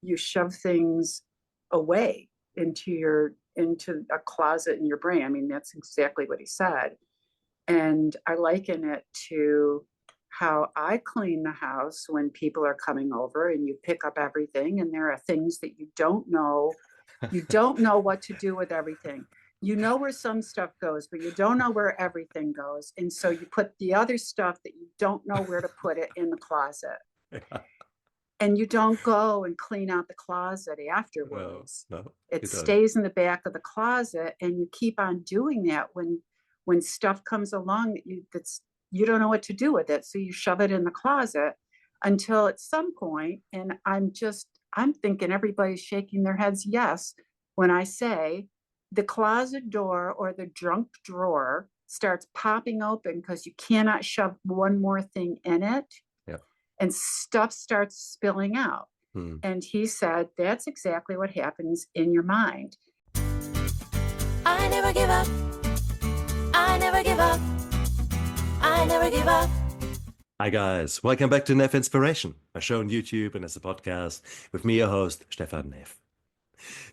you shove things away into a closet in your brain. I mean, that's exactly what he said. And I liken it to how I clean the house when people are coming over, and you pick up everything, and there are things that you don't know. You don't know what to do with everything. You know where some stuff goes, but you don't know where everything goes. And so you put the other stuff that you don't know where to put it in the closet. Yeah. And you don't go and clean out the closet No, afterwards. no, It you don't. stays in the back of the closet, and you keep on doing that when stuff comes along that's you don't know what to do with it. So you shove it in the closet until at some point, and I'm thinking everybody's shaking their heads yes when I say the closet door or the junk drawer starts popping open because you cannot shove one more thing in it, Yeah. and stuff starts spilling out. Hmm. And he said, that's exactly what happens in your mind. I never give up. I never give up. I never give up. Hi guys, welcome back to Neff Inspiration, a show on YouTube and as a podcast with me, your host, Stefan Neff.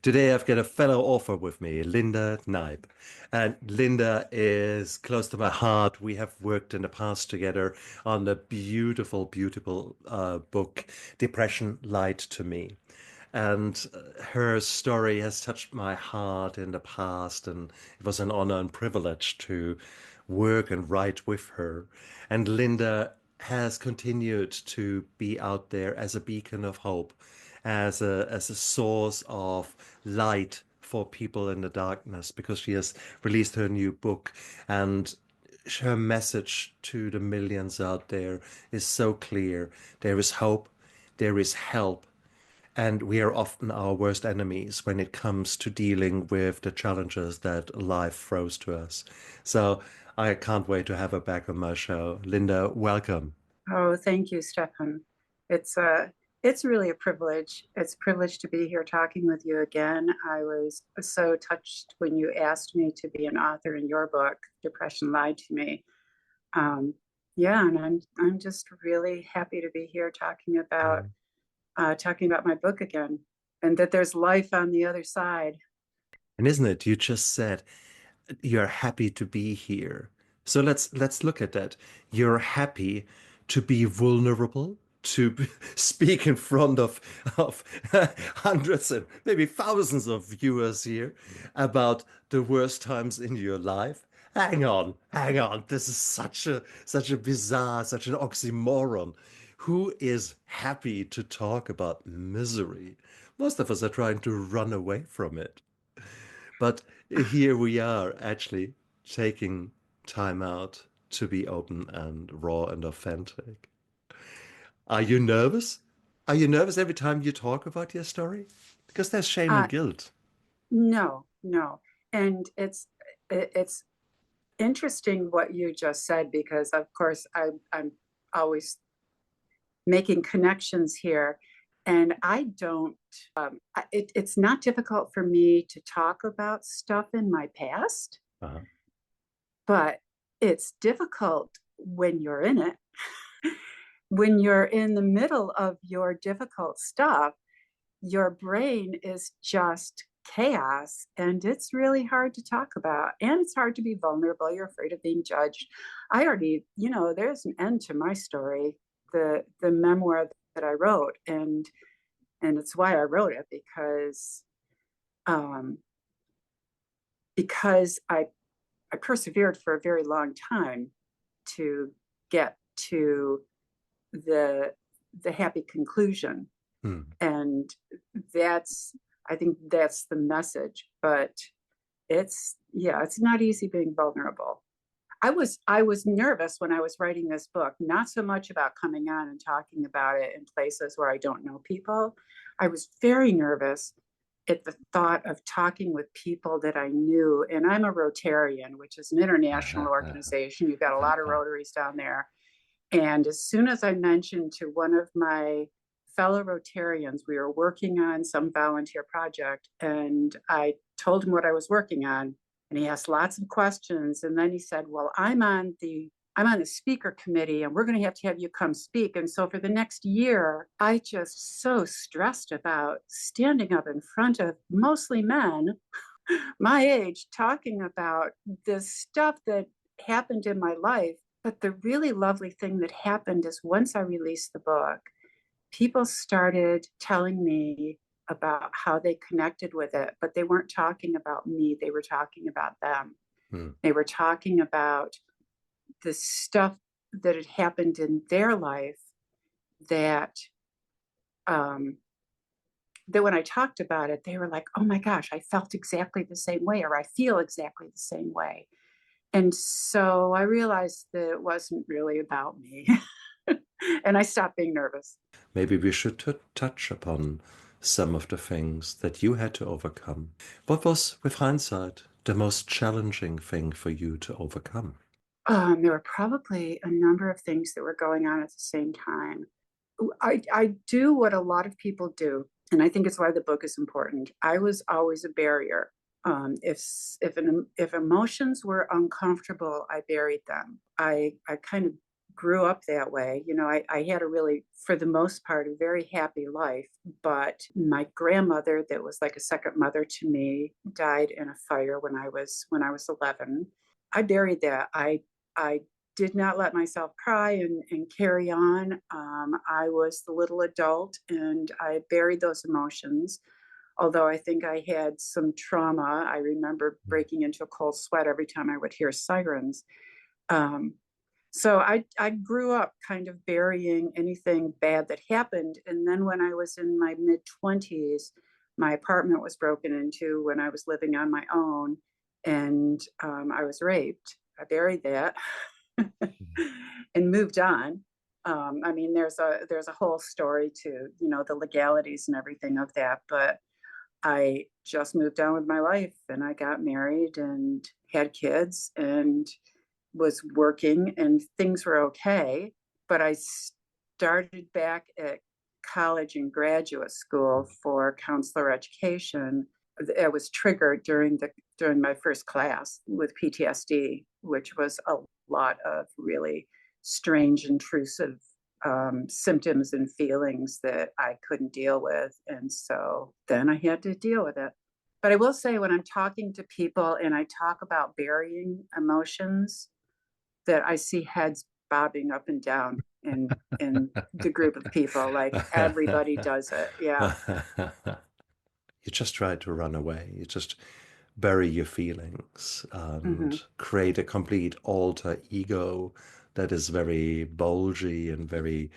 Today I've got a fellow author with me, Linda Knipe. And Linda is close to my heart. We have worked in the past together on the beautiful, beautiful book, Depression Lied to Me. And her story has touched my heart in the past, and it was an honor and privilege to work and write with her. And Linda has continued to be out there as a beacon of hope, as a source of light for people in the darkness, because she has released her new book, and her message to the millions out there is so clear. There is hope, there is help, and we are often our worst enemies when it comes to dealing with the challenges that life throws to us. So I can't wait to have her back on my show. Linda, welcome. Oh, thank you, Stefan. It's really a privilege. It's a privilege to be here talking with you again. I was so touched when you asked me to be an author in your book, Depression Lied to Me. Um, yeah, and I'm just really happy to be here talking about my book again, and that there's life on the other side. And isn't it, you just said you're happy to be here. So let's look at that. You're happy to be vulnerable, to speak in front of hundreds and maybe thousands of viewers here about the worst times in your life. Hang on, hang on. This is such a bizarre, such an oxymoron. Who is happy to talk about misery? Most of us are trying to run away from it. But here we are actually taking time out to be open and raw and authentic. Are you nervous? Are you nervous every time you talk about your story? Because there's shame and Uh, guilt. no, no, and it's interesting what you just said, because of course I'm always making connections here, and I don't. It's not difficult for me to talk about stuff in my past, Uh-huh. but it's difficult when you're in it. When you're in the middle of your difficult stuff, your brain is just chaos, and it's really hard to talk about, and it's hard to be vulnerable. You're afraid of being judged. I already, there's an end to my story, the memoir that I wrote, and it's why I wrote it, um because I persevered for a very long time to get to the the happy conclusion. Hmm. And that's I think that's the message. But it's not easy being vulnerable. I was nervous when I was writing this book, not so much about coming on and talking about it in places where I don't know people. I was very nervous at the thought of talking with people that I knew. And I'm a Rotarian, which is an international organization. You've got a lot of Rotaries down there. And as soon as I mentioned to one of my fellow Rotarians, we were working on some volunteer project, and I told him what I was working on, and he asked lots of questions. And then he said, well, I'm on the I'm on the speaker committee and we're going to have you come speak. And so for the next year, I just so stressed about standing up in front of mostly men my age, talking about this stuff that happened in my life. But the really lovely thing that happened is once I released the book, people started telling me about how they connected with it, but they weren't talking about me. They were talking about them. They were talking about the stuff that had happened in their life that that when I talked about it, they were like, oh my gosh, I felt exactly the same way, or I feel exactly the same way. And so I realized that it wasn't really about me. And I stopped being nervous. Maybe we should touch upon some of the things that you had to overcome. What was, with hindsight, the most challenging thing for you to overcome? There were probably a number of things that were going on at the same time. I do what a lot of people do, and I think it's why the book is important. I was always a barrier. If emotions were uncomfortable, I buried them. I kind of grew up that way. You know, I had a really, for the most part, a very happy life. But my grandmother, that was like a second mother to me, died in a fire when I was 11. I buried that. I did not let myself cry and carry on. I was the little adult and I buried those emotions. Although I think I had some trauma. I remember breaking into a cold sweat every time I would hear sirens. So I grew up kind of burying anything bad that happened. And then when I was in my mid-20s, my apartment was broken into when I was living on my own, and I was raped. I buried that and moved on. I mean, there's a whole story to, you know, the legalities and everything of that, but I just moved on with my life and I got married and had kids and was working and things were okay. But I started back at college and graduate school for counselor education. It was triggered during my first class with PTSD, which was a lot of really strange, intrusive symptoms and feelings that I couldn't deal with. And so then I had to deal with it. But I will say, when I'm talking to people and I talk about burying emotions, that I see heads bobbing up and down in the group of people. Like everybody does it. Yeah. You just try to run away. You just bury your feelings and create a complete alter ego that is very bulgy and very,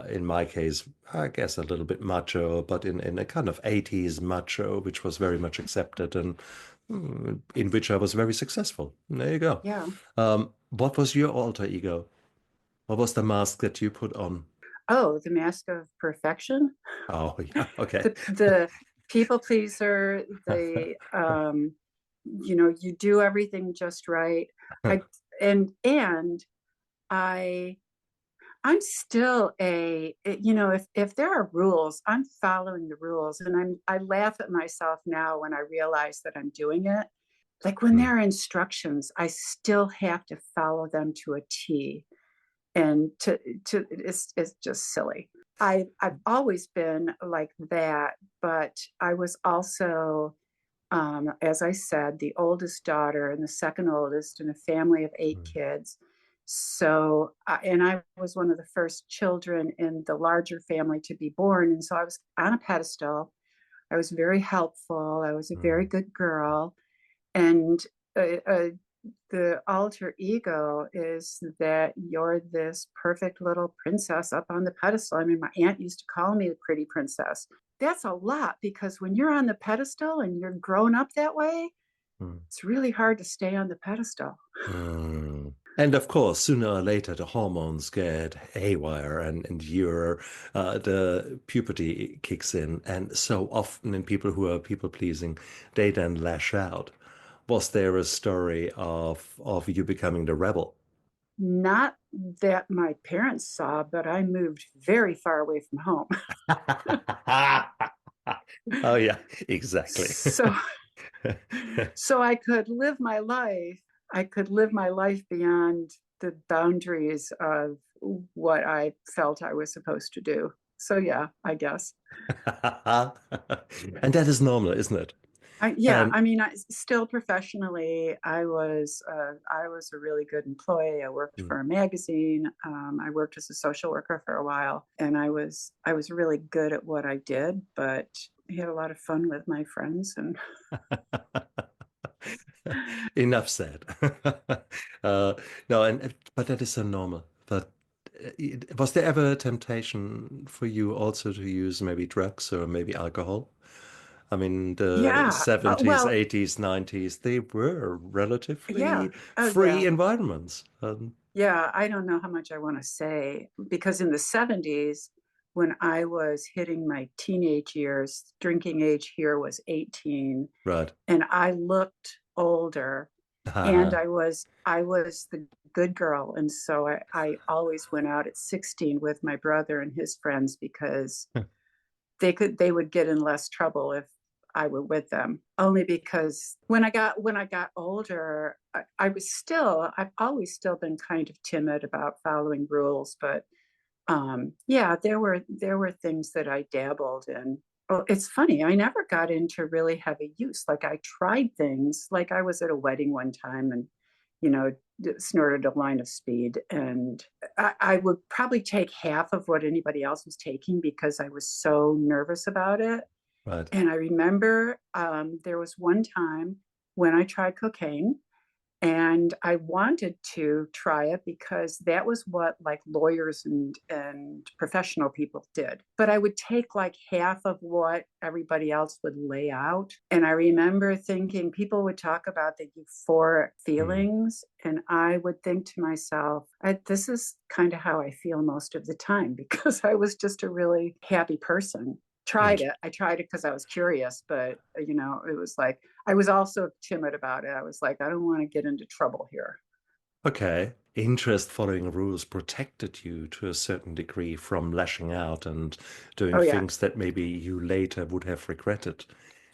in my case, I guess a little bit macho, but in a kind of 80s macho, which was very much accepted and in which I was very successful. There you go. Yeah. What was your alter ego? What was the mask that you put on? Oh, the mask of perfection. Oh, yeah. Okay. The people pleaser, the you know, you do everything just right. I'm still you know, if there are rules, I'm following the rules, and I laugh at myself now when I realize that I'm doing it. Like when there are instructions, I still have to follow them to a T, and it's just silly. I've always been like that, but I was also, as I said, the oldest daughter and the second oldest in a family of 8 kids. So, and I was one of the first children in the larger family to be born. And so I was on a pedestal. I was very helpful. I was a very good girl. And the alter ego is that you're this perfect little princess up on the pedestal. I mean, my aunt used to call me the pretty princess. That's a lot, because when you're on the pedestal and you're grown up that way, it's really hard to stay on the pedestal. And of course, sooner or later, the hormones get haywire and the puberty kicks in. And so often in people who are people pleasing, they then lash out. Was there a story of you becoming the rebel? Not that my parents saw, but I moved very far away from home. Oh, yeah, exactly. So I could live my life. I could live my life beyond the boundaries of what I felt I was supposed to do. So yeah, I guess. And that is normal, isn't it? Yeah, And I mean, still professionally, I was a really good employee. I worked mm. for a magazine. I worked as a social worker for a while, and I was really good at what I did. But I had a lot of fun with my friends, and Enough said. uh, no, and but that is so normal. But was there ever a temptation for you also to use maybe drugs or maybe alcohol? I mean, the yeah, 70s, well, 80s, 90s, they were yeah, relatively oh free yeah. environments. Yeah, I don't know how much I want to say because in the 70s, when I was hitting my teenage years, drinking age here was 18, Right. and I looked older, and I was the good girl. And so I always went out at 16 with my brother and his friends because they would get in less trouble if I were with them. Only because when I got older, I was still I've always still been kind of timid about following rules, but yeah, there were things that I dabbled in. Well, it's funny, I never got into really heavy use. Like I tried things, like I was at a wedding one time and, you know, snorted a line of speed. And I would probably take half of what anybody else was taking because I was so nervous about it. Right. And I remember there was one time when I tried cocaine and I wanted to try it because that was what like lawyers and professional people did. But I would take like half of what everybody else would lay out. And I remember thinking people would talk about the euphoric Mm. feelings. And I would think to myself, this is kind of how I feel most of the time because I was just a really happy person. Tried Int- it. I tried it because I was curious, but you know, it was like I was also timid about it. I was like, I don't want to get into trouble here. Okay. Interest following rules protected you to a certain degree from lashing out and doing Oh yeah, things that maybe you later would have regretted.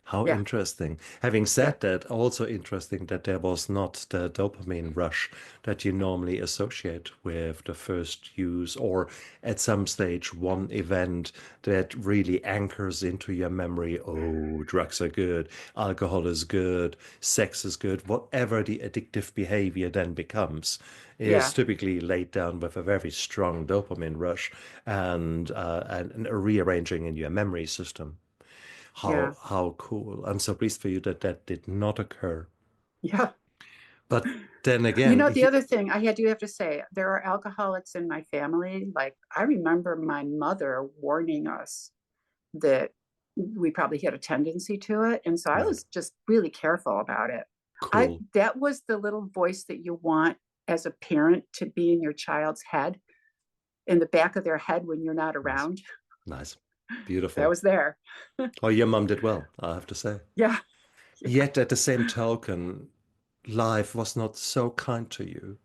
How yeah, interesting. Having yeah, said that, also interesting that there was not the dopamine rush that you normally associate with the first use, or at some stage, one event that really anchors into your memory. Oh, drugs are good, alcohol is good, sex is good, whatever the addictive behavior then becomes is yeah, typically laid down with a very strong dopamine rush and a rearranging in your memory system. yeah, How cool. I'm so pleased for you that that did not occur. yeah. But then You again, know, the other thing I do have to say, there are alcoholics in my family. Like I remember my mother warning us that we probably had a tendency to it. And so I right, was just really careful about it. I cool, that was the little voice that you want as a parent to be in your child's head, in the back of their head when you're not nice, around. nice, That beautiful. was there. Oh, your mum did well, I have to say. Yeah. Yeah. Yet at the same token, life was not so kind to you.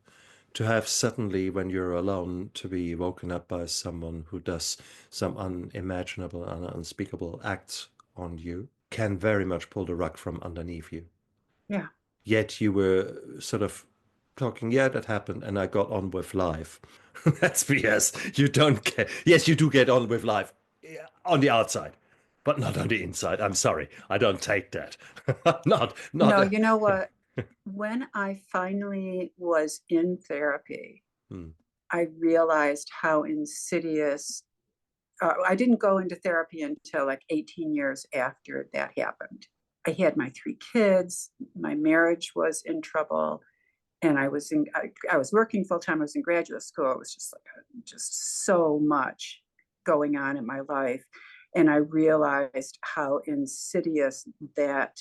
To have suddenly, when you're alone, to be woken up by someone who does some unimaginable and unspeakable acts on you can very much pull the rug from underneath you. Yeah. Yet you were sort of talking, yeah, that happened, and I got on with life. That's BS. You don't get, yes, you do get on with life on the outside, but not on the inside. I'm sorry. I don't take that. Not No, a, you know what? When I finally was in therapy, Hmm, I realized how insidious. I didn't go into therapy until like 18 years after that happened. I had my three kids, my marriage was in trouble, and I was working full time. I was in graduate school. It was just like just so much going on in my life, and I realized how insidious that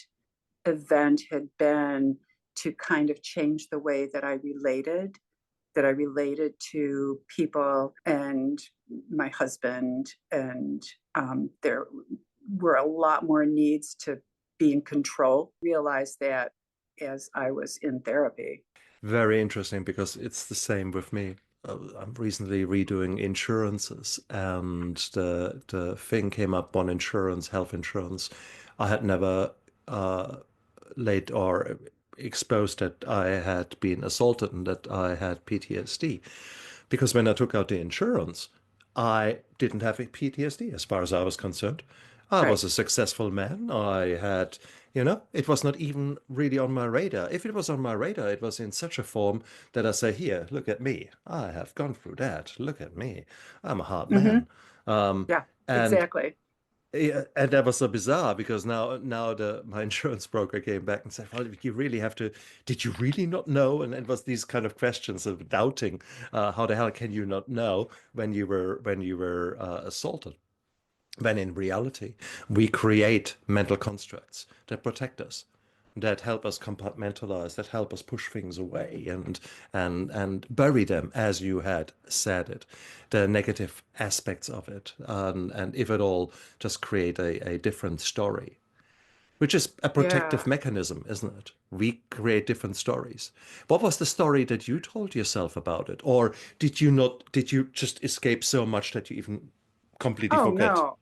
event had been to kind of change the way that I related to people and my husband. And there were a lot more needs to be in control. Realized that as I was in therapy. very interesting because it's the same with me. I'm recently redoing insurances, and the thing came up on insurance, health insurance. I had never laid or exposed that I had been assaulted and that I had PTSD. Because when I took out the insurance, I didn't have a PTSD as far as I was concerned. I Right. was a successful man. I had, it was not even really on my radar. If it was on my radar, it was in such a form that I say, here, look at me. I have gone through that. Look at me. I'm a hard Hmm. man. Um, Yeah, and exactly. yeah, and that was so bizarre because now my insurance broker came back and said, "Well, you really have to. Did you really not know?" And it was these kind of questions of doubting, how the hell can you not know when you were assaulted? When in reality, we create mental constructs that protect us, that help us compartmentalize, that help us push things away and bury them, as you had said it, the negative aspects of it, and if at all, just create a different story, which is a Yeah. protective mechanism, isn't it? We create different stories. What was the story that you told yourself about it? Or did you just escape so much that you even completely Oh forget? no.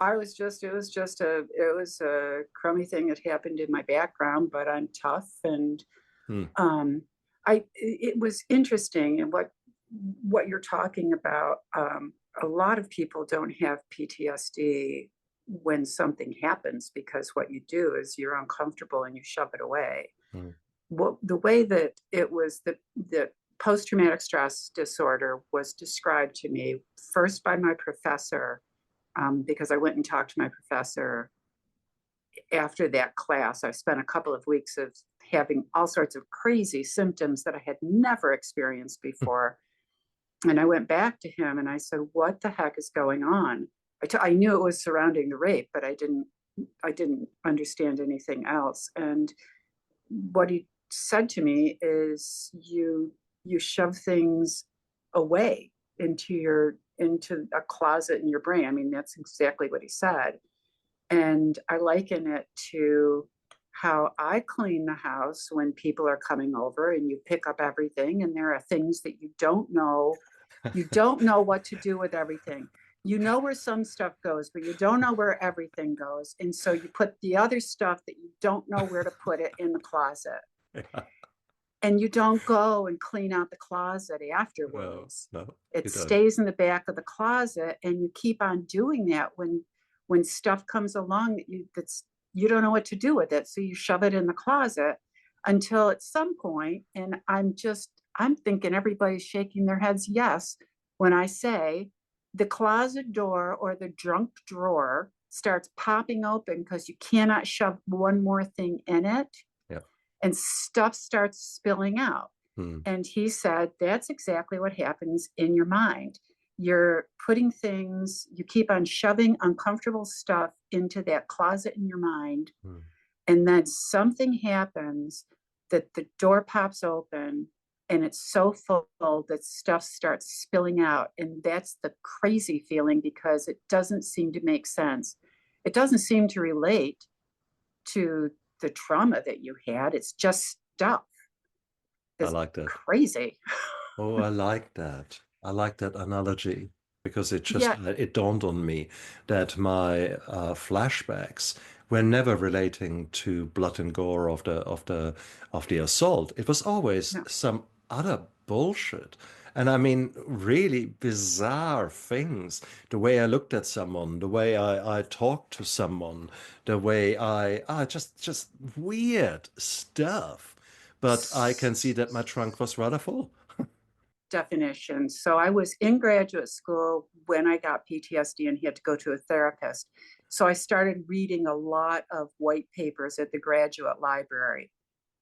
It was a crummy thing that happened in my background, but I'm tough. And Hmm. um it was interesting. And what you're talking about, a lot of people don't have PTSD when something happens, because what you do is you're uncomfortable and you shove it away. Hmm. Well, the way that it was, the post-traumatic stress disorder was described to me first by my professor, because I went and talked to my professor after that class. I spent a couple of weeks of having all sorts of crazy symptoms that I had never experienced before. And I went back to him and I said, "What the heck is going on?" I knew it was surrounding the rape, but I didn't understand anything else. And what he said to me is, you shove things away into a closet in your brain. I mean, that's exactly what he said. And I liken it to how I clean the house when people are coming over, and you pick up everything and there are things that you don't know what to do with everything. You know where some stuff goes, but you don't know where everything goes. And so you put the other stuff that you don't know where to put it in the closet. And you don't go and clean out the closet No, afterwards. no, It you don't. stays in the back of the closet, and you keep on doing that when stuff comes along you don't know what to do with it. So you shove it in the closet until at some point, and I'm thinking everybody's shaking their heads yes when I say the closet door or the junk drawer starts popping open because you cannot shove one more thing in it, Yeah. and stuff starts spilling out. Hmm. And he said, that's exactly what happens in your mind. You're putting things, you keep on shoving uncomfortable stuff into that closet in your mind. Hmm. And then something happens that the door pops open and it's so full that stuff starts spilling out. And that's the crazy feeling, because it doesn't seem to make sense. It doesn't seem to relate to the trauma that you had. It's just stuff. I It's like that. crazy. Oh, I like that. I like that analogy because Yeah, it dawned on me that my flashbacks were never relating to blood and gore of the assault. It was always no, some other bullshit. And I mean, really bizarre things. The way I looked at someone, the way I talked to someone, the way just weird stuff. But I can see that my trunk was rather full. definition. So I was in graduate school when I got PTSD and had to go to a therapist. So I started reading a lot of white papers at the graduate library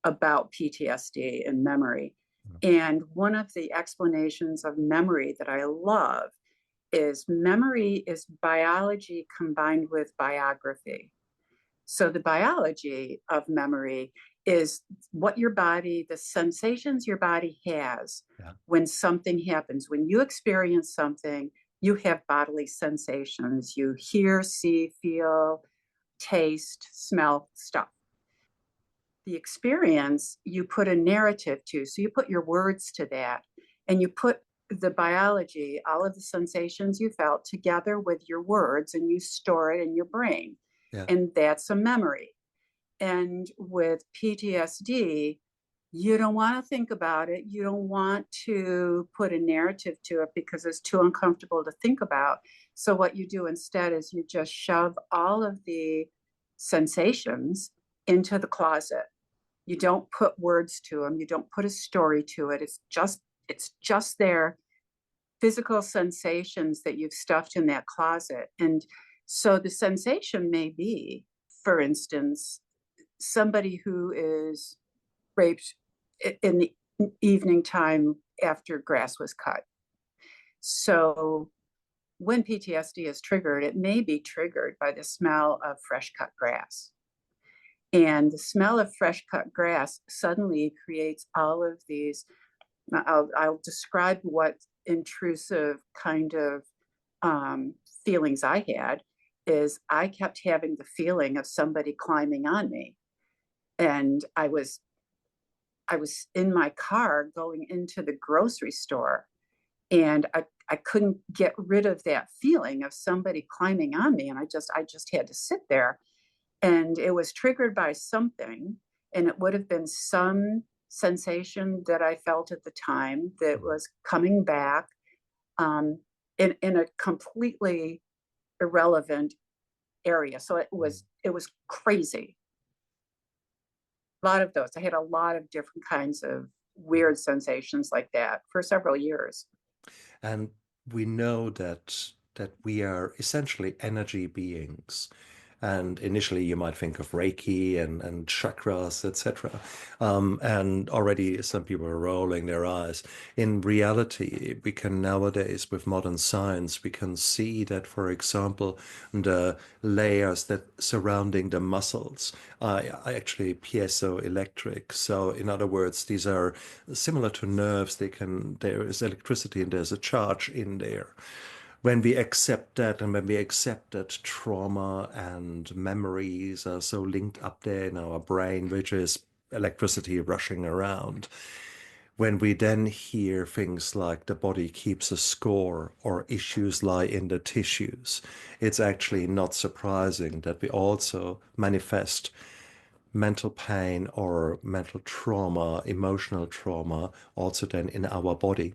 about PTSD and memory. And one of the explanations of memory that I love is memory is biology combined with biography. So the biology of memory is what your body, the sensations your body has Yeah. when something happens. When you experience something, you have bodily sensations. You hear, see, feel, taste, smell stuff. The experience, you put a narrative to. So you put your words to that, and you put the biology, all of the sensations you felt together with your words, and you store it in your brain. Yeah. And that's a memory. And with PTSD, you don't want to think about it. You don't want to put a narrative to it because it's too uncomfortable to think about. So what you do instead is you just shove all of the sensations into the closet. You don't put words to them. You don't put a story to it. It's just their physical sensations that you've stuffed in that closet. And so the sensation may be, for instance, somebody who is raped in the evening time after grass was cut. So when PTSD is triggered, it may be triggered by the smell of fresh cut grass. And the smell of fresh cut grass suddenly creates all of these. I'll describe what intrusive kind of feelings I had is I kept having the feeling of somebody climbing on me. And I was in my car going into the grocery store, and I couldn't get rid of that feeling of somebody climbing on me. And I just had to sit there. And it was triggered by something, and it would have been some sensation that I felt at the time that was coming back in a completely irrelevant area. So it was crazy. A lot of those. I had a lot of different kinds of weird sensations like that for several years. And we know that we are essentially energy beings. And initially, you might think of Reiki and chakras, etc. And already some people are rolling their eyes. In reality, we can nowadays, with modern science, we can see that, for example, the layers that surrounding the muscles are actually piezoelectric. So, in other words, these are similar to nerves. There is electricity and there's a charge in there. When we accept that, and when we accept that trauma and memories are so linked up there in our brain, which is electricity rushing around, when we then hear things like the body keeps a score or issues lie in the tissues, it's actually not surprising that we also manifest mental pain or mental trauma, emotional trauma, also then in our body.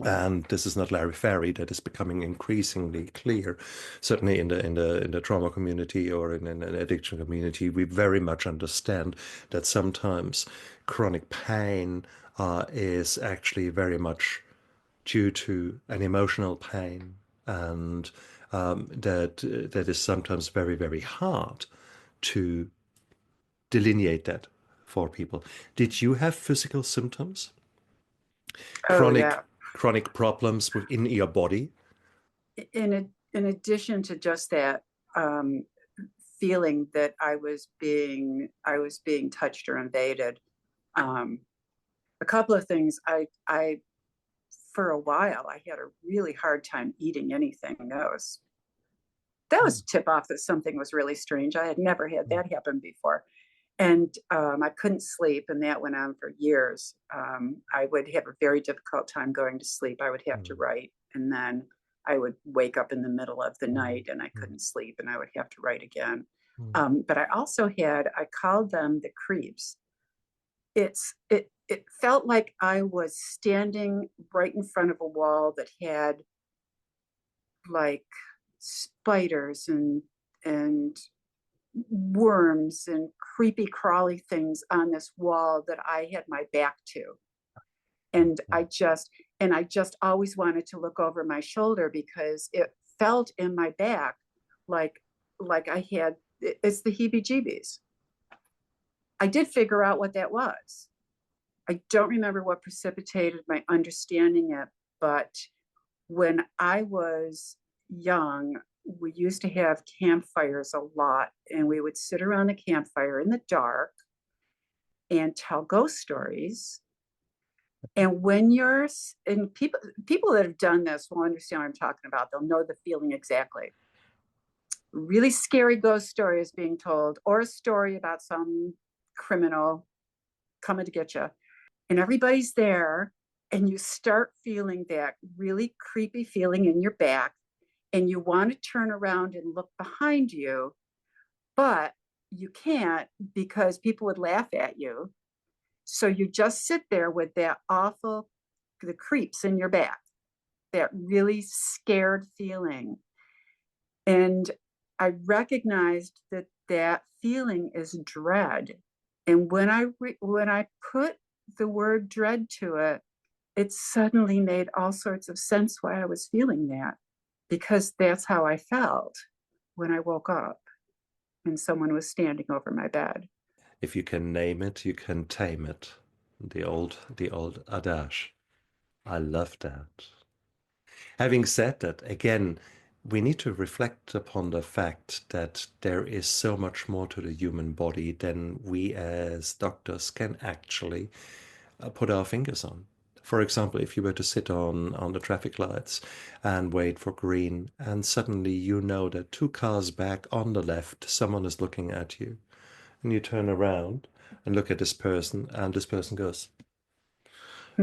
And this is not Larry Ferry. That is becoming increasingly clear. Certainly in the trauma community or in an addiction community, we very much understand that sometimes chronic pain is actually very much due to an emotional pain, and that is sometimes very, very hard to delineate that for people. Did you have physical symptoms? Oh Chronic yeah. chronic problems within your body? In addition to just that feeling that I was being touched or invaded, a couple of things. I for a while I had a really hard time eating anything. That was tip off that something was really strange. I had never had that happen before. And I couldn't sleep, and that went on for years. I would have a very difficult time going to sleep. I would have to write, and then I would wake up in the middle of the night, and I couldn't sleep, and I would have to write again. But I also I called them the creeps. It felt like I was standing right in front of a wall that had like spiders and worms and creepy crawly things on this wall that I had my back to. And I just always wanted to look over my shoulder because it felt in my back like it's the heebie-jeebies. I did figure out what that was. I don't remember what precipitated my understanding it, but when I was young, we used to have campfires a lot, and we would sit around the campfire in the dark and tell ghost stories. And people that have done this will understand what I'm talking about. They'll know the feeling exactly. Really scary ghost story is being told, or a story about some criminal coming to get you, and everybody's there, and you start feeling that really creepy feeling in your back, and you want to turn around and look behind you, but you can't because people would laugh at you. So you just sit there with that awful, the creeps in your back, that really scared feeling. And I recognized that that feeling is dread. And when I put the word dread to it, it suddenly made all sorts of sense why I was feeling that, because that's how I felt when I woke up and someone was standing over my bed. If you can name it, you can tame it. The old adage. I love that. Having said that, again, we need to reflect upon the fact that there is so much more to the human body than we as doctors can actually put our fingers on. For example, if you were to sit on the traffic lights and wait for green, and suddenly you know that two cars back on the left, someone is looking at you, and you turn around and look at this person, and this person goes,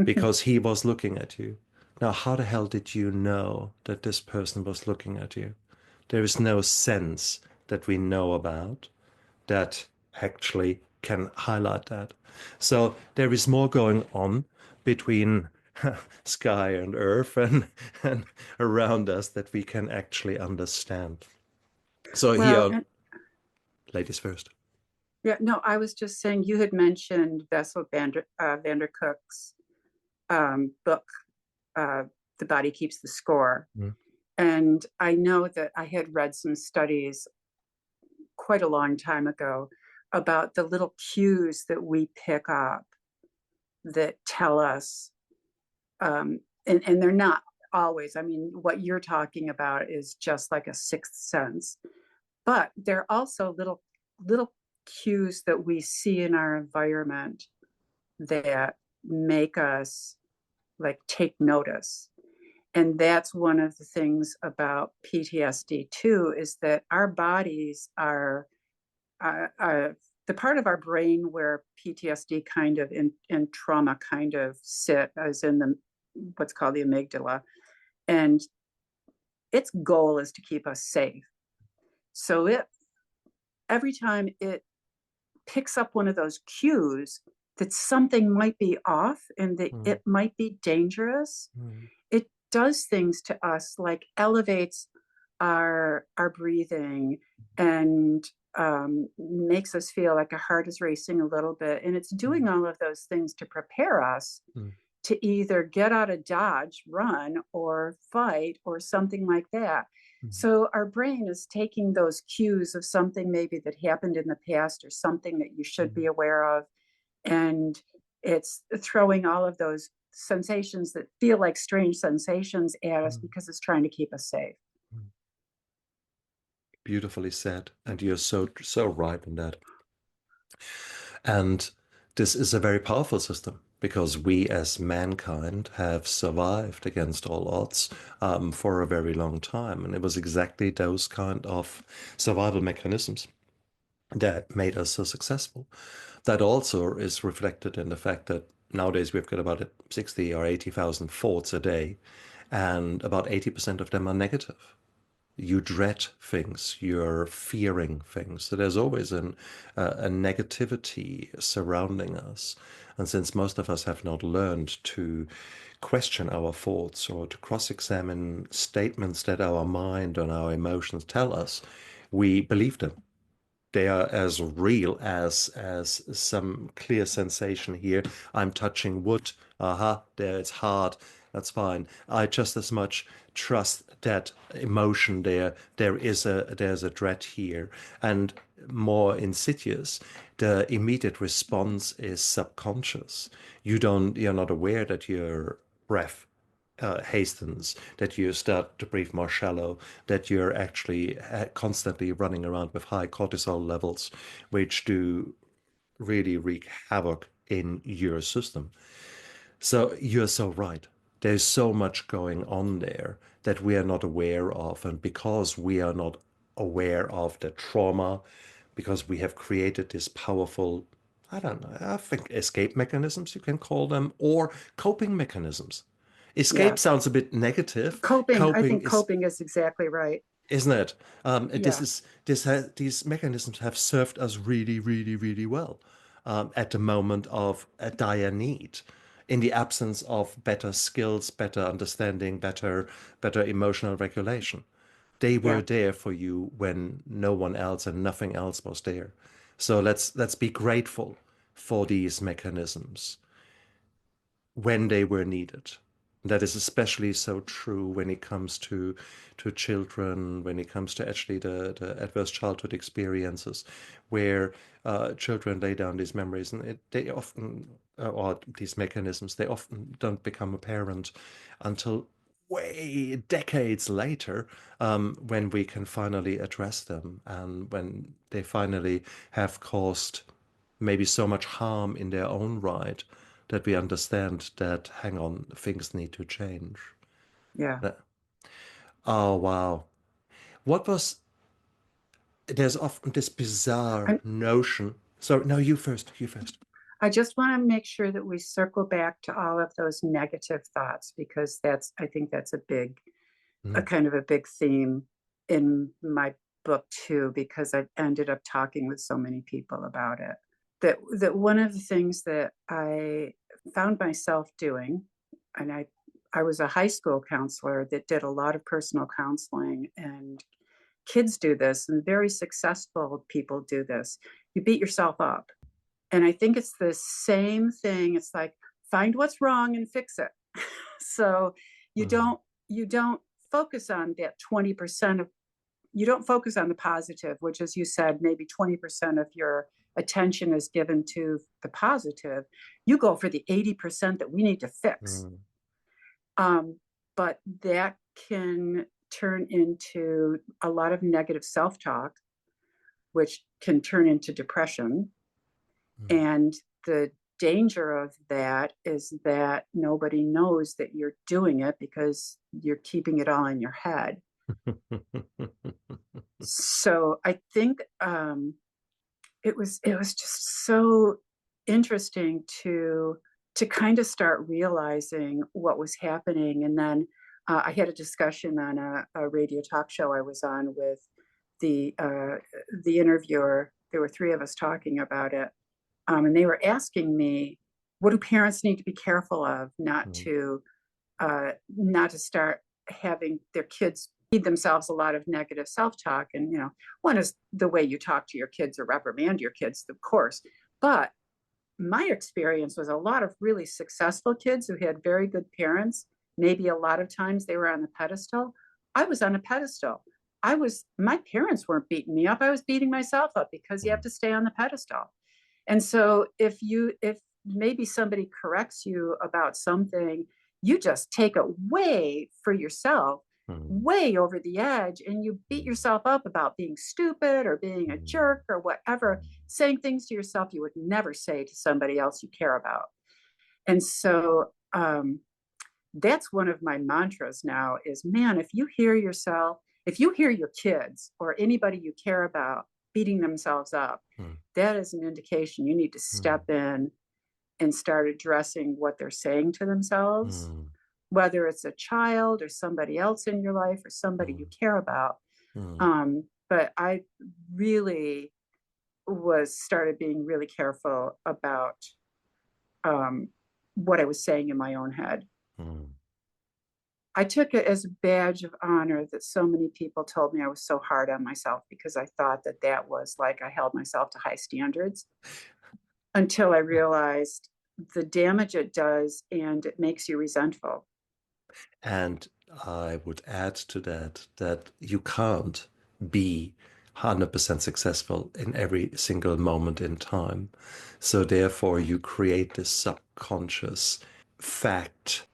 because he was looking at you. Now, how the hell did you know that this person was looking at you? There is no sense that we know about that actually can highlight that. So there is more going on between sky and earth and around us that we can actually understand. So Well, here, and ladies first. yeah, no, I was just saying you had mentioned Bessel van der Kolk's book, The Body Keeps the Score. Mm. And I know that I had read some studies quite a long time ago about the little cues that we pick up that tell us, and they're not always, I mean, what you're talking about is just like a sixth sense, but they're also little cues that we see in our environment that make us like take notice. And that's one of the things about PTSD too, is that our bodies are the part of our brain where PTSD kind of and trauma kind of sit, as in the what's called the amygdala, and its goal is to keep us safe. So it every time it picks up one of those cues that something might be off and that it might be dangerous, it does things to us like elevates our breathing and makes us feel like our heart is racing a little bit. And it's doing all of those things to prepare us to either get out of dodge, run, or fight, or something like that. So our brain is taking those cues of something maybe that happened in the past or something that you should be aware of, and it's throwing all of those sensations that feel like strange sensations at us because it's trying to keep us safe. Beautifully said, and you're so right in that. And this is a very powerful system because we as mankind have survived against all odds for a very long time. And it was exactly those kind of survival mechanisms that made us so successful. That also is reflected in the fact that nowadays we've got about 60 or 80,000 thoughts a day, and about 80% of them are negative. You dread things, you're fearing things. So there's always a negativity surrounding us. And since most of us have not learned to question our thoughts or to cross-examine statements that our mind and our emotions tell us, we believe them. They are as real as some clear sensation here. I'm touching wood. Aha, there it's hard. That's fine. I just as much trust that emotion there. There's a dread here. And more insidious, the immediate response is subconscious. You're not aware that your breath hastens, that you start to breathe more shallow, that you're actually constantly running around with high cortisol levels, which do really wreak havoc in your system. So you're so right. There's so much going on there that we are not aware of. And because we are not aware of the trauma, because we have created this powerful, I don't know, I think escape mechanisms, you can call them, or coping mechanisms. Escape Yes. sounds a bit negative. I Coping think is coping is exactly right. isn't it? This Yeah, is these mechanisms have served us really, really, really well at the moment of a dire need. In the absence of better skills, better understanding, better emotional regulation, they were yeah, there for you when no one else and nothing else was there. So let's be grateful for these mechanisms when they were needed. That is especially so true when it comes to children, when it comes to actually the adverse childhood experiences, where children lay down these memories, and they often, or these mechanisms, they often don't become apparent until way decades later, when we can finally address them, and when they finally have caused maybe so much harm in their own right that we understand that, hang on, things need to change. yeah. That- oh, wow. What was, there's often this bizarre I'm, notion. So, no, you first, you first. I just want to make sure that we circle back to all of those negative thoughts because I think that's a Mm, kind of a big theme in my book too, because I've ended up talking with so many people about it. That one of the things that I found myself doing, and I was a high school counselor that did a lot of personal counseling, and kids do this, and very successful people do this. You beat yourself up. And I think it's the same thing. It's like find what's wrong and fix it. So you mm, don't you don't focus on that 20% of you don't focus on the positive, which as you said, maybe 20% of your attention is given to the positive. You go for the 80% that we need to fix. mm, But that can turn into a lot of negative self-talk, which can turn into depression. And the danger of that is that nobody knows that you're doing it because you're keeping it all in your head. So I think it was just so interesting to kind of start realizing what was happening. And then I had a discussion on a radio talk show I was on with the uh, the interviewer. There were three of us talking about it, and they were asking me, "What do parents need to be careful of mm, not to start having their kids feed themselves a lot of negative self-talk?" And one is the way you talk to your kids or reprimand your kids, of course. But my experience was a lot of really successful kids who had very good parents. Maybe a lot of times they were on the pedestal. I was on a pedestal. My parents weren't beating me up. I was beating myself up because you have mm, to stay on the pedestal. And so if maybe somebody corrects you about something, you just take it way for yourself, mm, way over the edge, and you beat mm, yourself up about being stupid or being a mm, jerk or whatever, mm, saying things to yourself you would never say to somebody else you care about. And so that's one of my mantras now is, man, if you hear your kids or anybody you care about beating themselves up, mm, that is an indication you need to mm, step in and start addressing what they're saying to themselves, mm, whether it's a child or somebody else in your life or somebody you mm, care about. mm, But I really was started being really careful about um, what I was saying in my own head. mm. I took it as a badge of honor that so many people told me I was so hard on myself because I thought that that was like I held myself to high standards until I realized the damage it does and it makes you resentful. And I would add to that that you can't be 100% successful in every single moment in time. So therefore, you create this subconscious fact.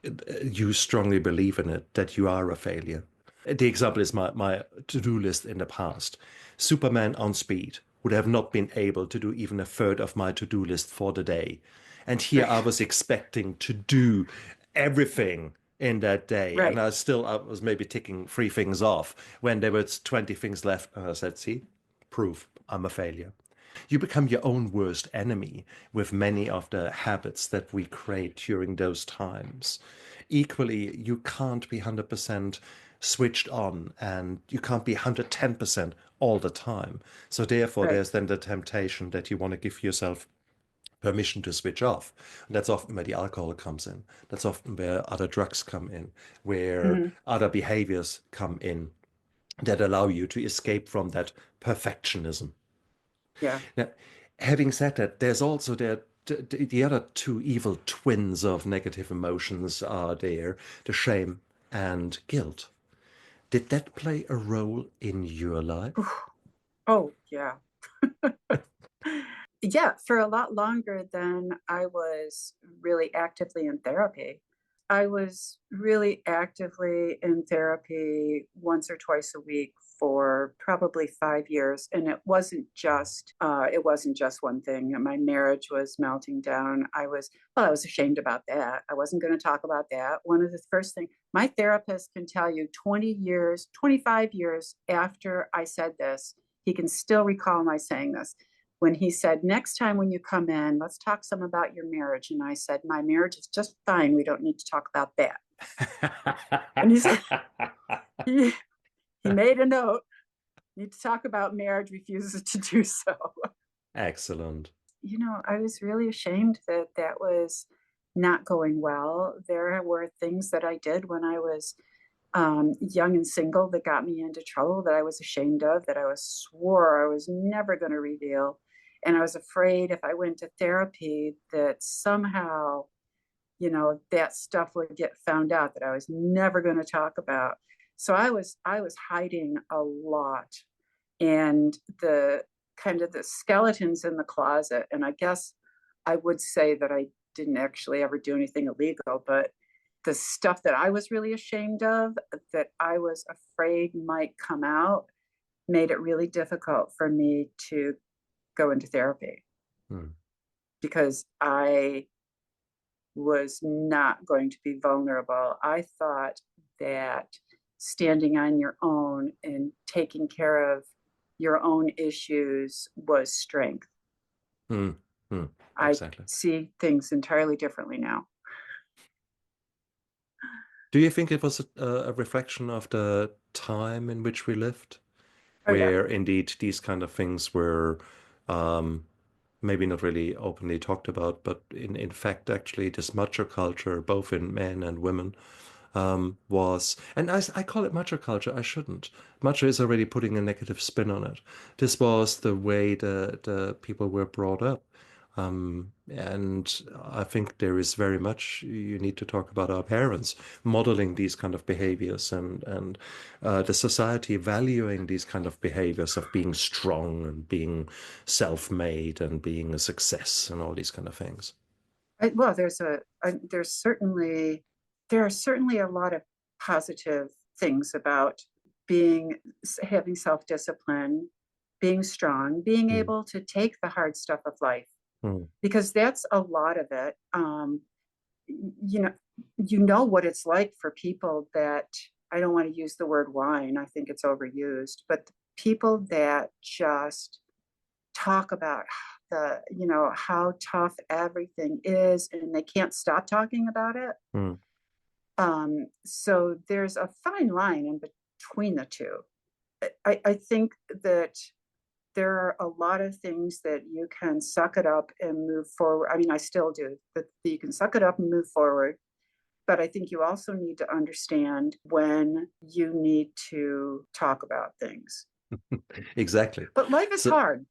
You strongly believe in it that you are a failure. The example is my to-do list in the past. Superman on speed would have not been able to do even a third of my to-do list for the day. And here I Right. was expecting to do everything in that day. And Right. I was maybe ticking 3 things off when there was 20 things left. And I said, see, proof I'm a failure. You become your own worst enemy with many of the habits that we create during those times. Equally, you can't be 100% switched on, and you can't be 110% all the time. So therefore, Right. there's then the temptation that you want to give yourself permission to switch off. And that's often where the alcohol comes in. That's often where other drugs come in, where Hmm. other behaviors come in that allow you to escape from that perfectionism. Yeah. Now, having said that, there's also the other two evil twins of negative emotions are there, the shame and guilt. Did that play a role in your life? Oh, yeah. Yeah, for a lot longer than I was really actively in therapy. I was really actively in therapy once or twice a week for probably 5 years, and it wasn't just one thing. My marriage was melting down. I was ashamed about that. I wasn't going to talk about that. One of the first things my therapist can tell you 20 years, 25 years after I said this, he can still recall my saying this when he said, next time when you come in, let's talk some about your marriage. And I said, my marriage is just fine. We don't need to talk about that. And he made a note, need to talk about marriage, refuses to do so. Excellent. I was really ashamed that that was not going well. There were things that I did when I was young and single that got me into trouble that I was ashamed of, that swore I was never going to reveal. And I was afraid if I went to therapy that somehow, that stuff would get found out that I was never going to talk about. So I was hiding a lot. And the kind of the skeletons in the closet, and I guess I would say that I didn't actually ever do anything illegal, but the stuff that I was really ashamed of, that I was afraid might come out, made it really difficult for me to go into therapy Hmm. because I was not going to be vulnerable. I thought that standing on your own and taking care of your own issues was strength. Hmm. Hmm. I Exactly. see things entirely differently now. Do you think it was a reflection of the time in which we lived, Oh, yeah. where indeed these kind of things were um, maybe not really openly talked about, but in fact, actually, this macho culture, both in men and women, was, and I call it macho culture, I shouldn't. Macho is already putting a negative spin on it. This was the way the people were brought up. And I think there is very much you need to talk about our parents modeling these kind of behaviors and the society valuing these kind of behaviors of being strong and being self-made and being a success and all these kind of things. Well, there are certainly a lot of positive things about having self-discipline, being strong, being Mm, able to take the hard stuff of life, mm, because that's a lot of it. You know, what it's like for people that, I don't want to use the word whine, I think it's overused, but the people that just talk about how tough everything is and they can't stop talking about it. mm. So there's a fine line in between the two. I think that there are a lot of things that you can suck it up and move forward. I mean, I still do, that you can suck it up and move forward. But I think you also need to understand when you need to talk about things. Exactly. But life is So hard.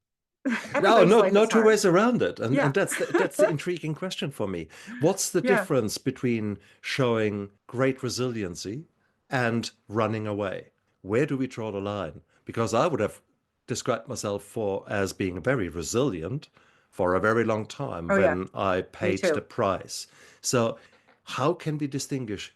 no, Everybody's no, life no is two hard. ways around it. And Yeah. that's the intriguing question for me. What's the Yeah. difference between showing great resiliency and running away? Where do we draw the line? Because I would have described myself as being very resilient for a very long time Oh, yeah. when I Me paid the too. price. So how can we distinguish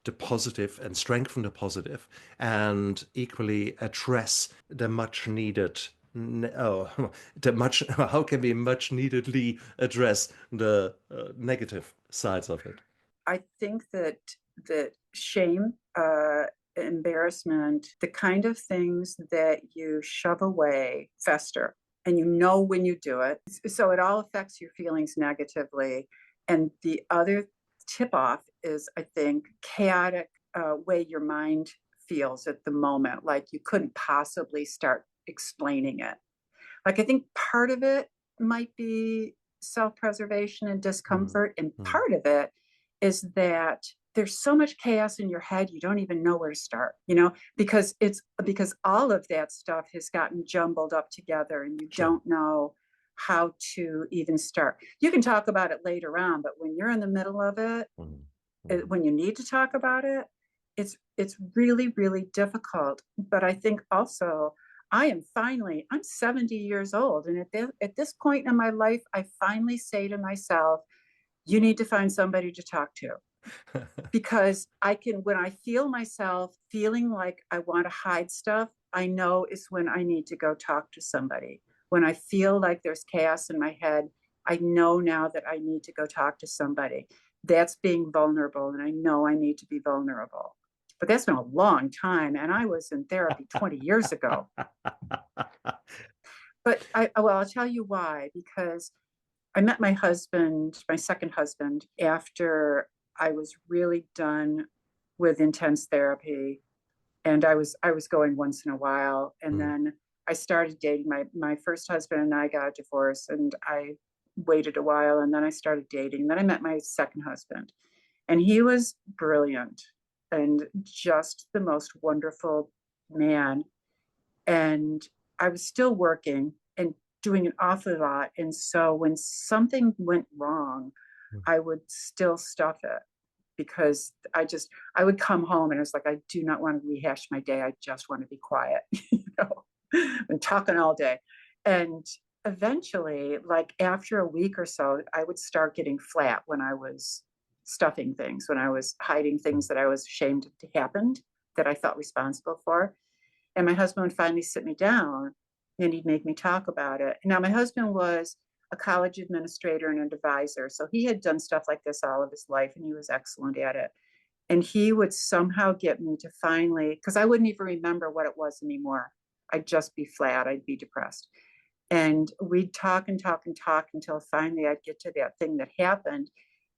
the positive and strengthen the positive and equally address the much needed the much how can we much neededly address the negative sides of it? I think that shame, embarrassment, the kind of things that you shove away fester, and when you do it. So it all affects your feelings negatively. And the other tip off is, I think, chaotic way your mind feels at the moment, like you couldn't possibly start explaining it. Like, I think part of it might be self-preservation and discomfort, and Mm. part of it is that there's so much chaos in your head, you don't even know where to start, because all of that stuff has gotten jumbled up together and you Sure. don't know how to even start. You can talk about it later on, but when you're in the middle of it, when you need to talk about it, it's really, really difficult. But I think also I'm 70 years old. And at this point in my life, I finally say to myself, you need to find somebody to talk to. Because when I feel myself feeling like I want to hide stuff, I know is when I need to go talk to somebody. When I feel like there's chaos in my head, I know now that I need to go talk to somebody. That's being vulnerable. And I know I need to be vulnerable. But that's been a long time. And I was in therapy 20 years ago. But I'll tell you why, because I met my husband, my second husband, after I was really done with intense therapy. And I was going once in a while. And then I started dating my first husband, and I got a divorce, and I waited a while, and then I started dating. Then I met my second husband, and he was brilliant and just the most wonderful man. And I was still working and doing an awful lot. And so when something went wrong, I would still stuff it, because I would come home and it was like, I do not want to rehash my day. I just want to be quiet, and talking all day. And eventually, like after a week or so, I would start getting flat when I was stuffing things, when I was hiding things that I was ashamed to happened, that I felt responsible for. And my husband would finally sit me down and he'd make me talk about it. Now, my husband was a college administrator and an advisor. So he had done stuff like this all of his life, and he was excellent at it. And he would somehow get me to finally, because I wouldn't even remember what it was anymore. I'd just be flat. I'd be depressed. And we'd talk and talk and talk until finally I'd get to that thing that happened.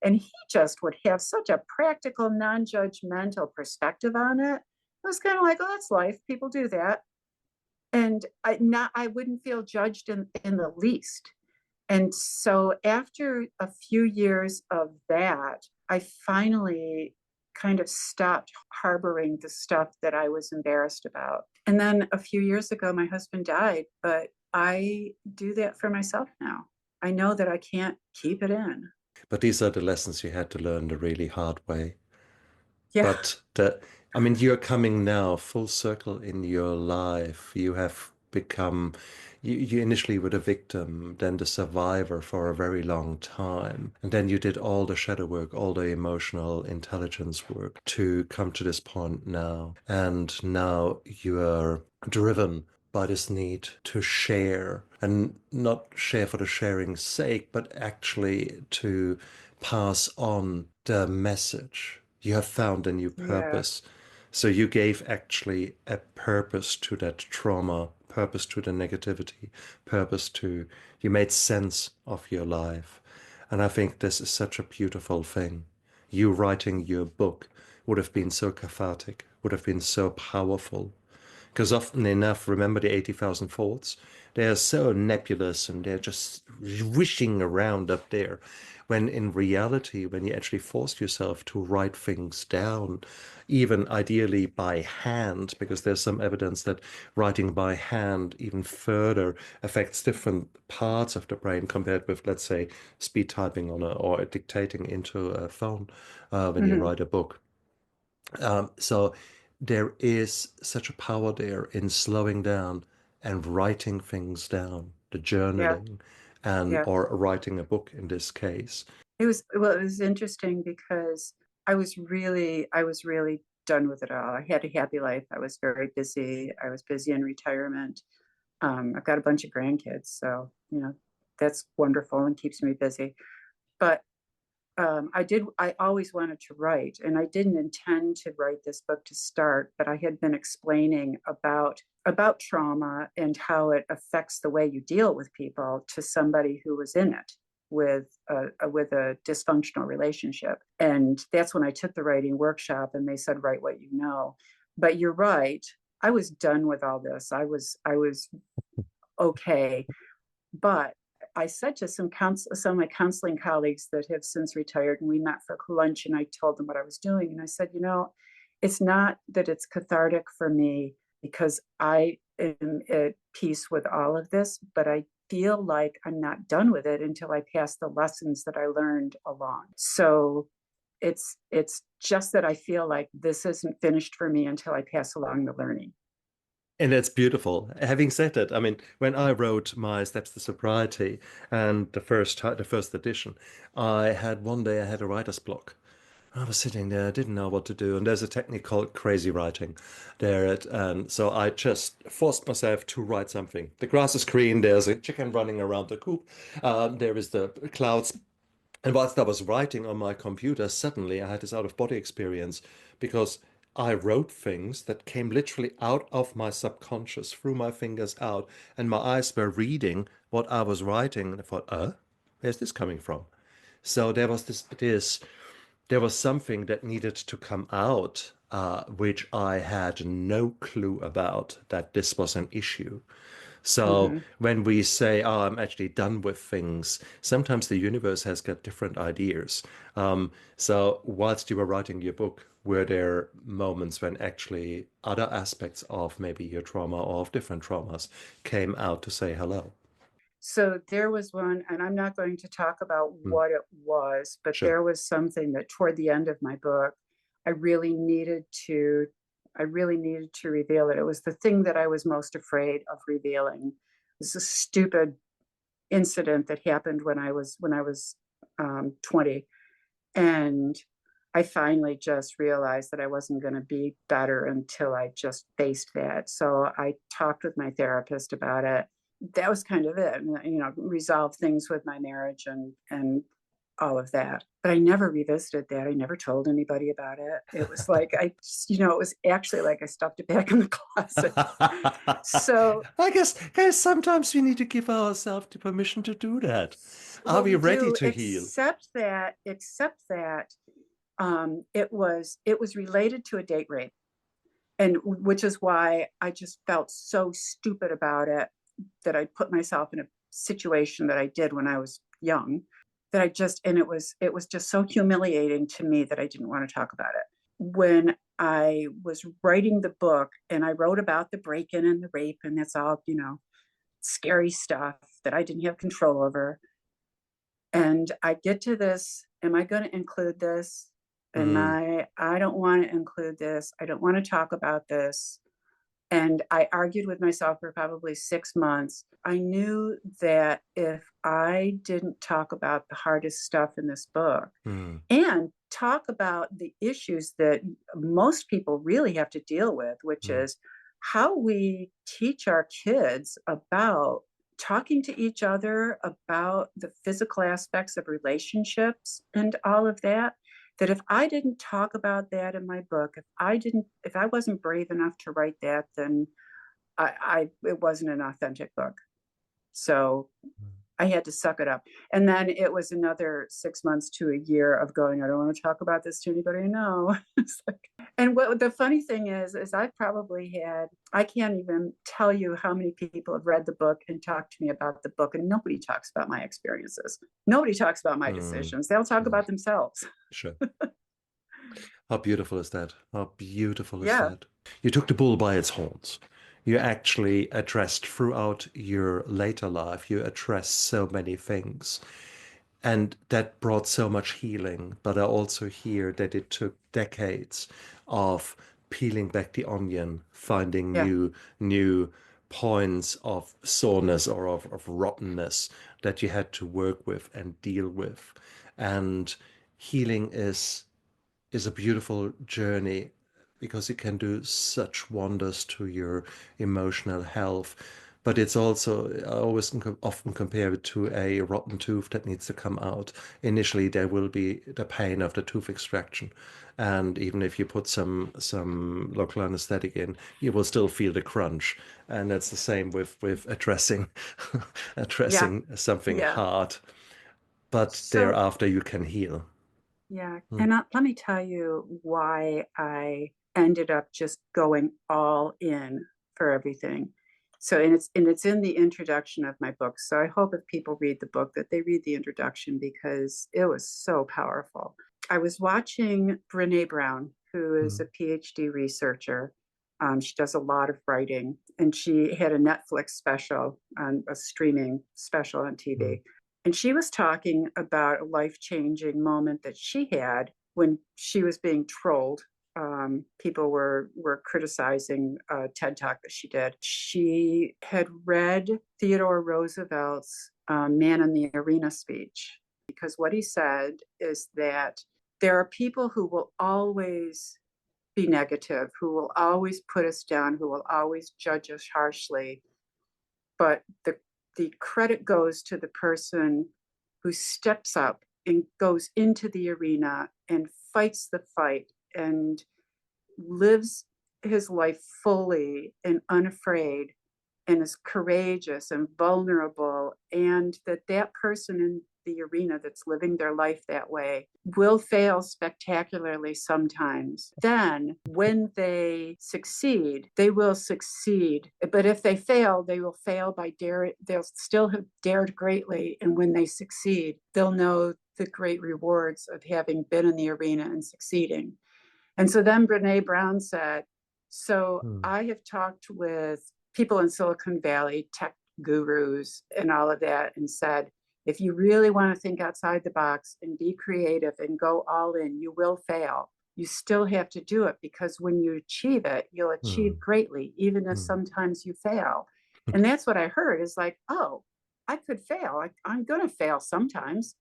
And he just would have such a practical, non-judgmental perspective on it. It was kind of like, oh, that's life. People do that. And I wouldn't feel judged in the least. And so after a few years of that, I finally kind of stopped harboring the stuff that I was embarrassed about. And then a few years ago, my husband died, but I do that for myself now. I know that I can't keep it in. But these are the lessons you had to learn the really hard way. Yeah. But I mean, you're coming now full circle in your life. You have become, you initially were the victim, then the survivor for a very long time. And then you did all the shadow work, all the emotional intelligence work to come to this point now. And now you are driven by this need to share, and not share for the sharing's sake, but actually to pass on the message. You have found a new Yeah. purpose. So you gave actually a purpose to that trauma, purpose to the negativity, purpose to, you made sense of your life. And I think this is such a beautiful thing. You writing your book would have been so cathartic, would have been so powerful. Because often enough, remember the 80,000 thoughts? They are so nebulous and they're just wishing around up there. When in reality, when you actually force yourself to write things down, even ideally by hand, because there's some evidence that writing by hand even further affects different parts of the brain compared with, let's say, speed typing on or dictating into a phone when you Mm-hmm. write a book. So there is such a power there in slowing down and writing things down, the Yeah. journaling, and Yeah. or writing a book in this case. It was interesting because I was really done with it all. I had a happy life. I was very busy. I was busy in retirement. I've got a bunch of grandkids, so that's wonderful and keeps me busy. But I always wanted to write, and I didn't intend to write this book to start, but I had been explaining about trauma and how it affects the way you deal with people to somebody who was in it with a dysfunctional relationship. And that's when I took the writing workshop, and they said, write what you know. But you're right. I was done with all this. I was okay. But I said to some of my counseling colleagues that have since retired, and we met for lunch, and I told them what I was doing. And I said, it's not that it's cathartic for me because I am at peace with all of this, but I feel like I'm not done with it until I pass the lessons that I learned along. So it's just that I feel like this isn't finished for me until I pass along the learning. And that's beautiful. Having said that, I mean, when I wrote my Steps to Sobriety and the first edition, I had one day I had a writer's block. I was sitting there, I didn't know what to do, and there's a technique called crazy writing there. And so I just forced myself to write something. The grass is green, there's a chicken running around the coop, there is the clouds. And whilst I was writing on my computer, suddenly I had this out of body experience because I wrote things that came literally out of my subconscious, through my fingers out, and my eyes were reading what I was writing. And I thought, where's this coming from? So there was something that needed to come out, which I had no clue about that this was an issue. So Mm-hmm. when we say, "Oh, I'm actually done with things," sometimes the universe has got different ideas. So whilst you were writing your book, were there moments when actually other aspects of maybe your trauma or of different traumas came out to say hello? So there was one, and I'm not going to talk about Mm, what it was, but sure. there was something that toward the end of my book, I really needed to, I really needed to reveal it. It was the thing that I was most afraid of revealing. It was a stupid incident that happened when I was 20, and I finally just realized that I wasn't going to be better until I just faced that. So I talked with my therapist about it. That was kind of it, resolve things with my marriage and all of that. But I never revisited that. I never told anybody about it. It was like it was actually like I stuffed it back in the closet. So I guess sometimes we need to give ourselves the permission to do that. Are well, we we ready do, to heal? except that it was related to a date rape, and which is why I just felt so stupid about it, that I put myself in a situation that I did when I was young, that I just and it was just so humiliating to me that I didn't want to talk about it. When I was writing the book and I wrote about the break-in and the rape, and that's all, scary stuff that I didn't have control over. And I get to this, am I going to include this? Mm, I don't want to include this. I don't want to talk about this. And I argued with myself for probably 6 months. I knew that if I didn't talk about the hardest stuff in this book mm, and talk about the issues that most people really have to deal with, which mm, is how we teach our kids about talking to each other, about the physical aspects of relationships and all of that, that if I didn't talk about that in my book, if I wasn't brave enough to write that, then it wasn't an authentic book. So I had to suck it up. And then it was another 6 months to a year of going, I don't want to talk about this to anybody I know. It's like, and what the funny thing is I can't even tell you how many people have read the book and talked to me about the book, and nobody talks about my experiences. Nobody talks about my mm, decisions. They'll talk mm. about themselves. Sure. How beautiful is that? How beautiful is Yeah. that? You took the bull by its horns. You actually addressed throughout your later life, you addressed so many things. And that brought so much healing. But I also hear that it took decades of peeling back the onion, finding Yeah. new points of soreness or of rottenness that you had to work with and deal with. And healing is a beautiful journey because it can do such wonders to your emotional health. But it's also, I always often compare it to a rotten tooth that needs to come out. Initially, there will be the pain of the tooth extraction. And even if you put some local anesthetic in, you will still feel the crunch. And that's the same with addressing Yeah. addressing something Yeah. hard. But So thereafter you can heal. yeah. Mm, And let me tell you why I ended up just going all in for everything. So, and it's in the introduction of my book. So I hope if people read the book that they read the introduction, because it was so powerful. I was watching Brene Brown, who is a PhD researcher. She does a lot of writing, and she had a Netflix special, on a streaming special on TV. And she was talking about a life-changing moment that she had when she was being trolled. People were criticizing a TED Talk that she did. She had read Theodore Roosevelt's Man in the Arena speech, because what he said is that there are people who will always be negative, who will always put us down, who will always judge us harshly. But the credit goes to the person who steps up and goes into the arena and fights the fight and lives his life fully and unafraid and is courageous and vulnerable, and that person in the arena that's living their life that way will fail spectacularly sometimes. Then when they succeed, they will succeed. But if they fail, they will fail by they'll still have dared greatly. And when they succeed, they'll know the great rewards of having been in the arena and succeeding. And so then Brene Brown said, I have talked with people in Silicon Valley, tech gurus and all of that, and said, if you really want to think outside the box and be creative and go all in, you will fail. You still have to do it, because when you achieve it, you'll achieve greatly, even if sometimes you fail. And that's what I heard, is like, oh, I could fail. I'm going to fail sometimes.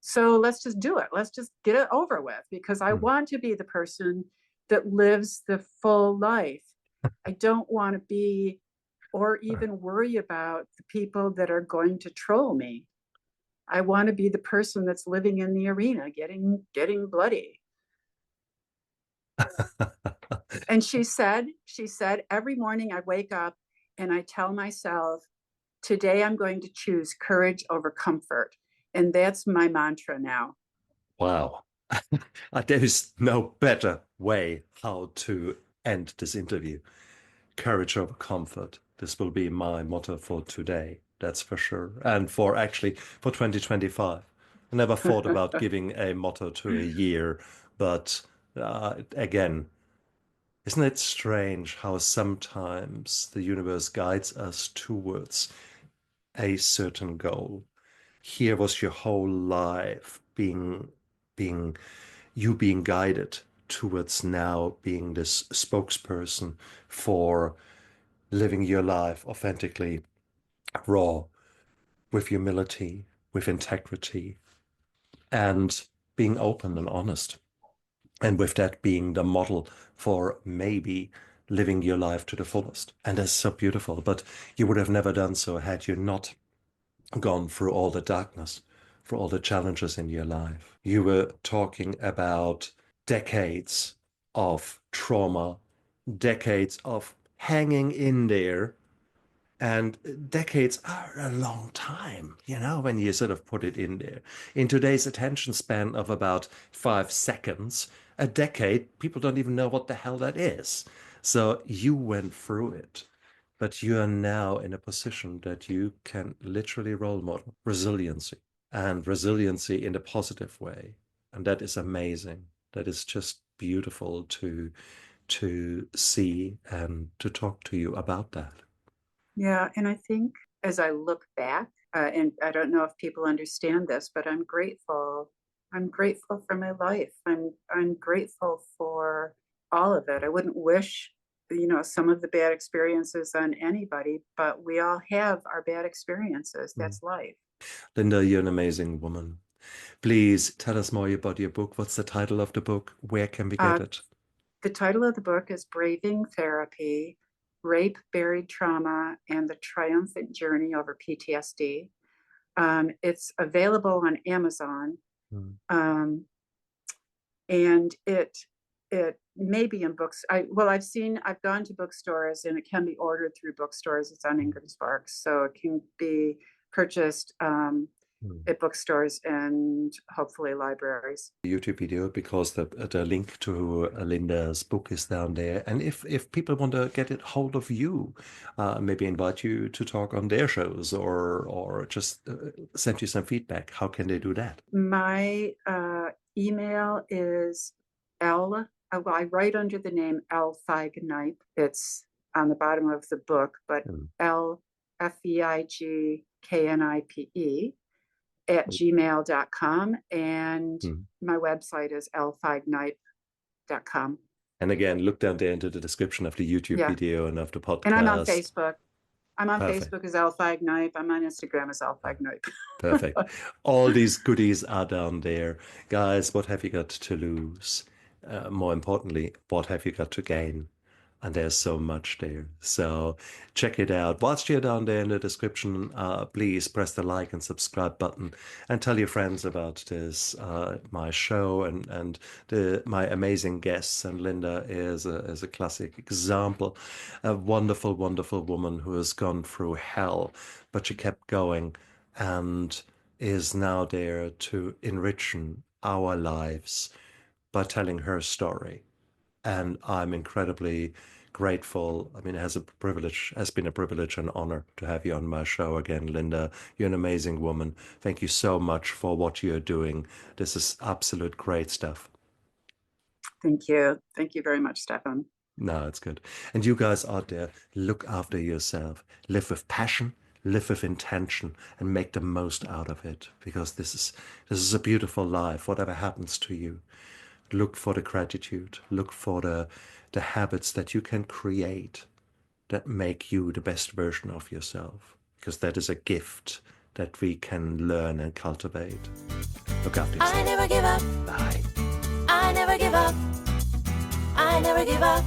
So let's just do it. Let's just get it over with, because I want to be the person that lives the full life. I don't want to be, or even worry about, the people that are going to troll me. I want to be the person that's living in the arena, getting bloody. And she said, every morning I wake up and I tell myself, today I'm going to choose courage over comfort. And that's my mantra now. Wow. There is no better way how to end this interview. Courage over comfort. This will be my motto for today. That's for sure. And for 2025. I never thought about giving a motto to a year, but again, isn't it strange how sometimes the universe guides us towards a certain goal? Here was your whole life being guided towards now being this spokesperson for living your life authentically, raw, with humility, with integrity, and being open and honest. And with that being the model for maybe living your life to the fullest. And that's so beautiful. But you would have never done so had you not gone through all the darkness, for all the challenges in your life. You were talking about decades of trauma, decades of hanging in there, and decades are a long time, when you sort of put it in there. In today's attention span of about 5 seconds, a decade, people don't even know what the hell that is. So you went through it. But you are now in a position that you can literally role model resiliency, and resiliency in a positive way. And that is amazing. That is just beautiful to see and to talk to you about that. Yeah. And I think as I look back, and I don't know if people understand this, but I'm grateful. I'm grateful for my life. I'm grateful for all of it. I wouldn't wish some of the bad experiences on anybody, but we all have our bad experiences. That's life. Linda, you're an amazing woman. Please tell us more about your book. What's the title of the book? Where can we get it? The title of the book is Braving Therapy, Rape, Buried Trauma, and the Triumphant Journey Over PTSD. It's available on Amazon. And it may be in books. I've gone to bookstores, and it can be ordered through bookstores. It's on Ingram Sparks, so it can be purchased at bookstores and hopefully libraries. YouTube video, because the link to Linda's book is down there. And if people want to get it hold of you, maybe invite you to talk on their shows or just send you some feedback, how can they do that? My email is I write under the name L Feig Knipe. It's on the bottom of the book, but LFeigknipe @gmail.com, and my website is lfeigknipe.com. And again, look down there into the description of the YouTube video and of the podcast. And I'm on Facebook. I'm on Perfect. Facebook as L Feig Knipe. I'm on Instagram as L Feig Knipe. Perfect. All these goodies are down there. Guys, what have you got to lose? More importantly, what have you got to gain? And there's so much there. So check it out. Whilst you're down there in the description, please press the like and subscribe button and tell your friends about this, my show and my amazing guests. And Linda is a classic example, a wonderful, wonderful woman who has gone through hell, but she kept going and is now there to enrich our lives by telling her story. And I'm incredibly grateful. I mean, it has been a privilege and honor to have you on my show again, Linda. You're an amazing woman. Thank you so much for what you're doing. This is absolute great stuff. Thank you. Thank you very much, Stefan. No, it's good. And you guys out there, look after yourself. Live with passion, live with intention, and make the most out of it. Because this is a beautiful life, whatever happens to you. Look for the gratitude, look for the habits that you can create that make you the best version of yourself, because that is a gift that we can learn and cultivate. Look after yourself. I never give up. Bye. I never give up. I never give up.